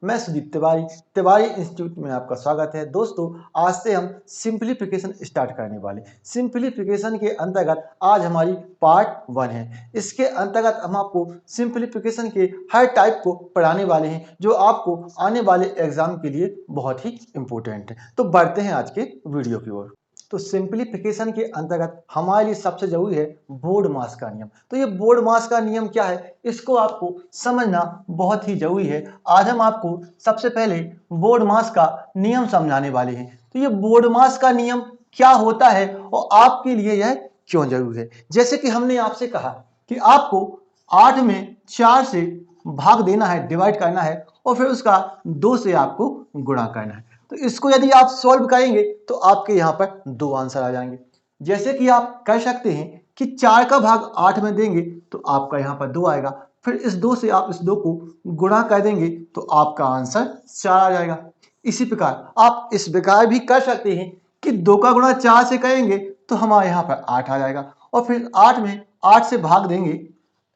मैं सुदीप तिवारी, तिवारी इंस्टीट्यूट में आपका स्वागत है। दोस्तों, आज से हम सिंप्लीफिकेशन स्टार्ट करने वाले। सिंप्लीफिकेशन के अंतर्गत आज हमारी पार्ट 1 है। इसके अंतर्गत हम आपको सिंप्लीफिकेशन के हर टाइप को पढ़ाने वाले हैं जो आपको आने वाले एग्जाम के लिए बहुत ही इंपॉर्टेंट है। तो बढ़ते हैं आज के वीडियो की ओर। तो सिंप्लीफिकेशन के अंतर्गत हमारे लिए सबसे जरूरी है बोर्ड मास का नियम। तो ये बोर्ड मास का नियम क्या है, इसको आपको समझना बहुत ही जरूरी है। आज हम आपको सबसे पहले बोर्ड मास का नियम समझाने वाले हैं। तो ये बोर्ड मास का नियम क्या होता है और आपके लिए यह क्यों जरूरी है। जैसे कि हमने आपसे कहा कि आपको 8 में 4 से भाग देना है, डिवाइड करना है और फिर उसका 2 से आपको गुणा करना है। तो इसको यदि आप सॉल्व करेंगे तो आपके यहाँ पर 2 आंसर आ जाएंगे। जैसे कि आप कह सकते हैं कि 4 का भाग 8 में देंगे तो आपका यहाँ पर 2 आएगा, फिर इस 2 से आप इस 2 को गुणा कर देंगे तो आपका आंसर 4 आ जाएगा। इसी प्रकार आप इस प्रकार भी कर सकते हैं कि 2 का गुणा 4 से करेंगे तो हमारे यहाँ पर 8 आ जाएगा और फिर 8 में 8 से भाग देंगे,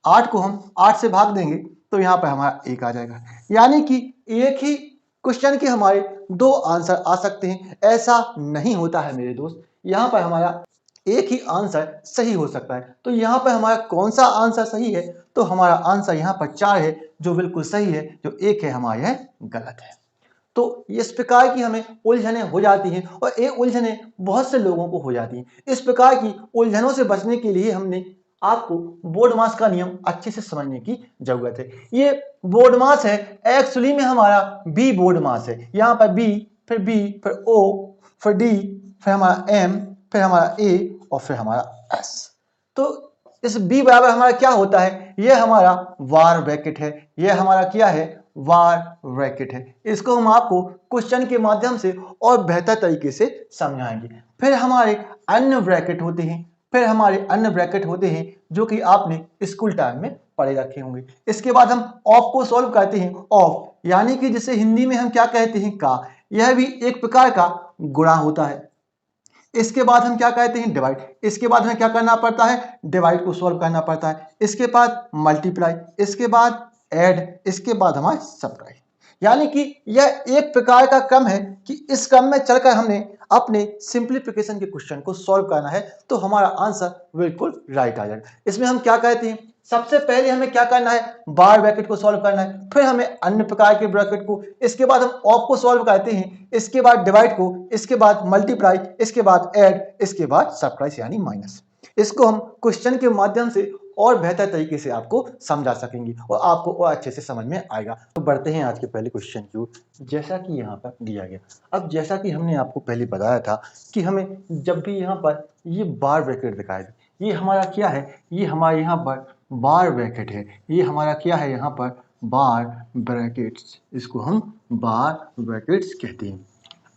8 को हम 8 से भाग देंगे तो यहाँ पर हमारा 1 आ जाएगा। यानी कि एक ही क्वेश्चन के हमारे 2 आंसर आ सकते हैं। ऐसा नहीं होता है मेरे दोस्त, यहाँ पर हमारा एक ही आंसर सही हो सकता है। तो यहाँ पर हमारा कौन सा आंसर सही है, तो हमारा आंसर यहाँ पर 4 है जो बिल्कुल सही है, जो 1 है हमारा यह गलत है। तो इस प्रकार की हमें उलझनें हो जाती हैं और ये उलझनें बहुत से लोगों को हो जाती हैं। इस प्रकार की उलझनों से बचने के लिए हमने आपको बोर्ड मास का नियम अच्छे से समझने की जरूरत है। ये बोर्ड मास है, एक्चुअली में हमारा बी बोर्ड मास है। यहाँ पर बी, फिर ओ, फिर डी, फिर हमारा एम, फिर हमारा ए और फिर हमारा एस। तो इस बी बराबर हमारा क्या होता है, यह हमारा वार ब्रैकेट है। यह हमारा क्या है, वार ब्रैकेट है। इसको हम आपको क्वेश्चन के माध्यम से और बेहतर तरीके से समझाएंगे। फिर हमारे अन्य ब्रैकेट होते हैं, जो कि आपने स्कूल टाइम में पढ़े रखे होंगे। इसके बाद हम ऑफ को सॉल्व करते हैं। ऑफ यानी कि जिसे हिंदी में हम क्या कहते हैं, का। यह भी एक प्रकार का गुणा होता है। इसके बाद हम क्या कहते हैं, डिवाइड। इसके बाद हमें क्या करना पड़ता है, डिवाइड को सॉल्व करना पड़ता है। इसके बाद मल्टीप्लाई, इसके बाद ऐड, इसके बाद हमारा सब्ट्रैक्ट। यानी कि यह एक प्रकार का क्रम है कि इस क्रम में चलकर हमने अपने सिंप्लीफिकेशन के क्वेश्चन को सॉल्व करना है तो हमारा आंसर बिल्कुल राइट आ जाएगा। इसमें हम क्या कहते हैं, सबसे पहले हमें क्या करना है, बार ब्रैकेट को सॉल्व करना है, फिर हमें अन्य प्रकार के ब्रैकेट को, इसके बाद हम ऑफ को सॉल्व करते हैं, इसके बाद डिवाइड को, इसके बाद मल्टीप्लाई, इसके बाद ऐड, इसके बाद सब्ट्रैक्ट यानी माइनस। इसको हम क्वेश्चन के माध्यम से और बेहतर तरीके से आपको समझा सकेंगे और आपको और अच्छे से समझ में आएगा। तो बढ़ते हैं आज के पहले क्वेश्चन की ओर, जैसा कि यहाँ पर दिया गया। अब जैसा कि हमने आपको पहले बताया था कि हमें जब भी यहाँ पर ये बार ब्रैकेट दिखाई दे, ये हमारा क्या है, ये हमारे यहाँ पर बार ब्रैकेट है। ये हमारा क्या है, यहाँ पर बार ब्रैकेट्स, इसको हम बार ब्रैकेट्स कहते हैं।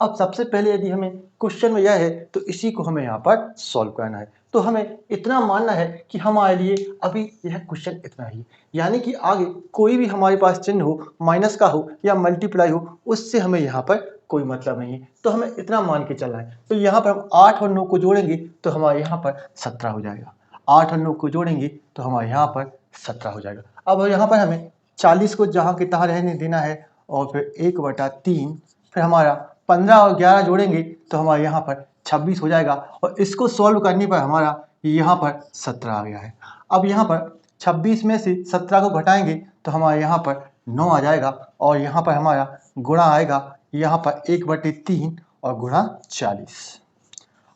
अब सबसे पहले यदि हमें क्वेश्चन में यह है तो इसी को हमें यहाँ पर सॉल्व करना है। तो हमें इतना मानना है कि हमारे लिए अभी यह क्वेश्चन इतना ही, यानी कि आगे कोई भी हमारे पास चिन्ह हो, माइनस का हो या मल्टीप्लाई हो, उससे हमें यहाँ पर कोई मतलब नहीं है। तो हमें इतना मान के चलना है। तो यहाँ पर हम 8 और 9 को जोड़ेंगे तो हमारे यहाँ पर 17 हो जाएगा। 8 और 9 को जोड़ेंगे तो हमारे यहाँ पर 17 हो जाएगा। अब यहाँ पर हमें 40 को जहाँ के तहाँ रहने देना है और फिर 1/3, फिर हमारा 15 और 11 जोड़ेंगे तो हमारे यहाँ पर 26 हो जाएगा और इसको सॉल्व करने पर हमारा यहाँ पर 17 आ गया है। अब यहाँ पर 26 में से 17 को घटाएंगे तो हमारे यहाँ पर 9 आ जाएगा और यहाँ पर हमारा गुणा आएगा, यहाँ पर 1/3 और गुणा 40।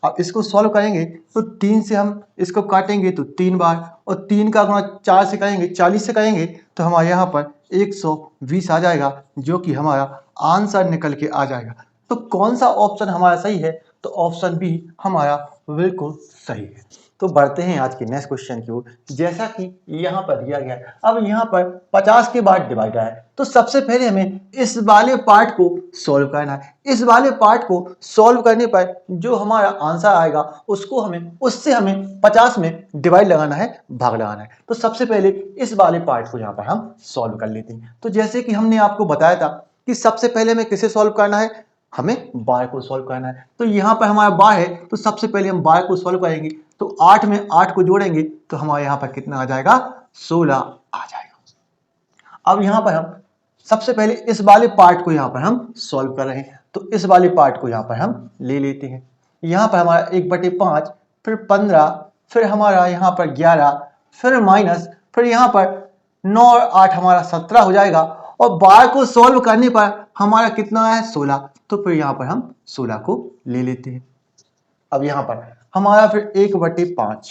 अब इसको सॉल्व करेंगे तो 3 से हम इसको काटेंगे तो 3 बार और 3 का गुणा 4 से करेंगे, 40 से करेंगे तो हमारे यहाँ पर 120 आ जाएगा, जो कि हमारा आंसर निकल के आ जाएगा। तो कौन सा ऑप्शन हमारा सही है, तो ऑप्शन बी हमारा बिल्कुल सही है। तो बढ़ते हैं आज के नेक्स्ट क्वेश्चन की ओर, जैसा कि यहाँ पर दिया गया है। अब यहाँ पर 50 के बाद डिवाइड है, तो सबसे पहले हमें इस वाले पार्ट को सॉल्व करना है। इस वाले पार्ट को सॉल्व करने पर जो हमारा आंसर आएगा उसको उससे हमें 50 में डिवाइड लगाना है, भाग लगाना है। तो सबसे पहले इस वाले पार्ट को यहाँ पर हम सॉल्व कर लेते हैं। तो जैसे कि हमने आपको बताया था कि सबसे पहले हमें किसे सॉल्व करना है, हमें बार को सॉल्व करना है। तो यहाँ पर हमारा बार है तो सबसे पहले हम बार को सॉल्व करेंगे। तो 8 में 8 को जोड़ेंगे तो हमारे यहाँ पर कितना आ जाएगा, 16 आ जाएगा। अब यहाँ पर हम सबसे पहले इस वाले पार्ट को यहाँ पर हम सॉल्व कर रहे हैं, तो इस वाले पार्ट को यहाँ पर हम ले लेते हैं। यहाँ पर हमारा 1/5, फिर 15, फिर हमारा यहाँ पर 11, फिर माइनस, फिर यहाँ पर 9 और 8 हमारा 17 हो जाएगा, और 12 को सॉल्व करने पर हमारा कितना है 16, तो फिर यहाँ पर हम 16 को ले लेते हैं। अब यहाँ पर हमारा फिर 1/5,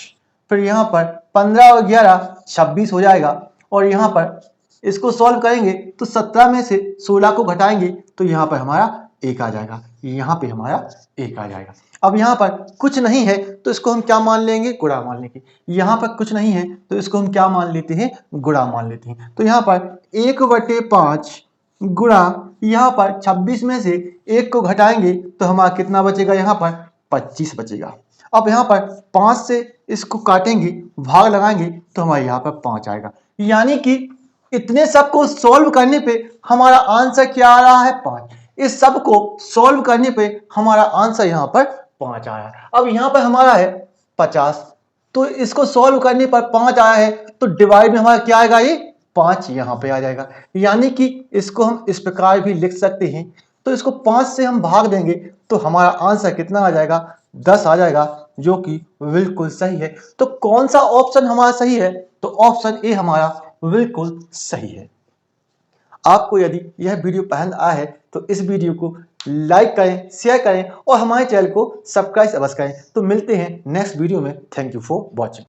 फिर यहाँ पर 15 और 11 26 हो जाएगा, और यहाँ पर इसको सॉल्व करेंगे तो 17 में से 16 को घटाएंगे तो यहाँ पर हमारा 1 आ जाएगा, यहाँ पे हमारा 1 आ जाएगा। अब यहाँ पर कुछ नहीं है तो इसको हम क्या मान लेंगे, गुणा मान लेंगे। यहाँ पर कुछ नहीं है तो इसको हम क्या मान लेते हैं, गुणा मान लेते हैं। तो यहाँ पर 1/5 गुणा यहाँ पर 26 में से 1 को घटाएंगे तो हमारा कितना बचेगा, यहाँ पर 25 बचेगा। अब यहाँ पर 5 से इसको काटेंगे, भाग लगाएंगे तो हमारे यहाँ पर 5 आएगा। यानी कि इतने सब को सॉल्व करने पे हमारा आंसर क्या आ रहा है, 5। इस सब को सॉल्व करने पे हमारा आंसर यहाँ पर 5 आया है। अब यहाँ पर हमारा है 50, तो इसको सॉल्व करने पर 5 आया है, तो डिवाइड में हमारा क्या आएगा, ये 5 यहाँ पे आ जाएगा। यानी कि इसको हम इस प्रकार भी लिख सकते हैं, तो इसको 5 से हम भाग देंगे तो हमारा आंसर कितना आ जाएगा, 10 आ जाएगा, जो कि बिल्कुल सही है। तो कौन सा ऑप्शन हमारा सही है, तो ऑप्शन ए हमारा बिल्कुल सही है। आपको यदि यह वीडियो पसंद आया है तो इस वीडियो को लाइक करें, शेयर करें और हमारे चैनल को सब्सक्राइब अवश्य करें। तो मिलते हैं नेक्स्ट वीडियो में। Thank you for watching.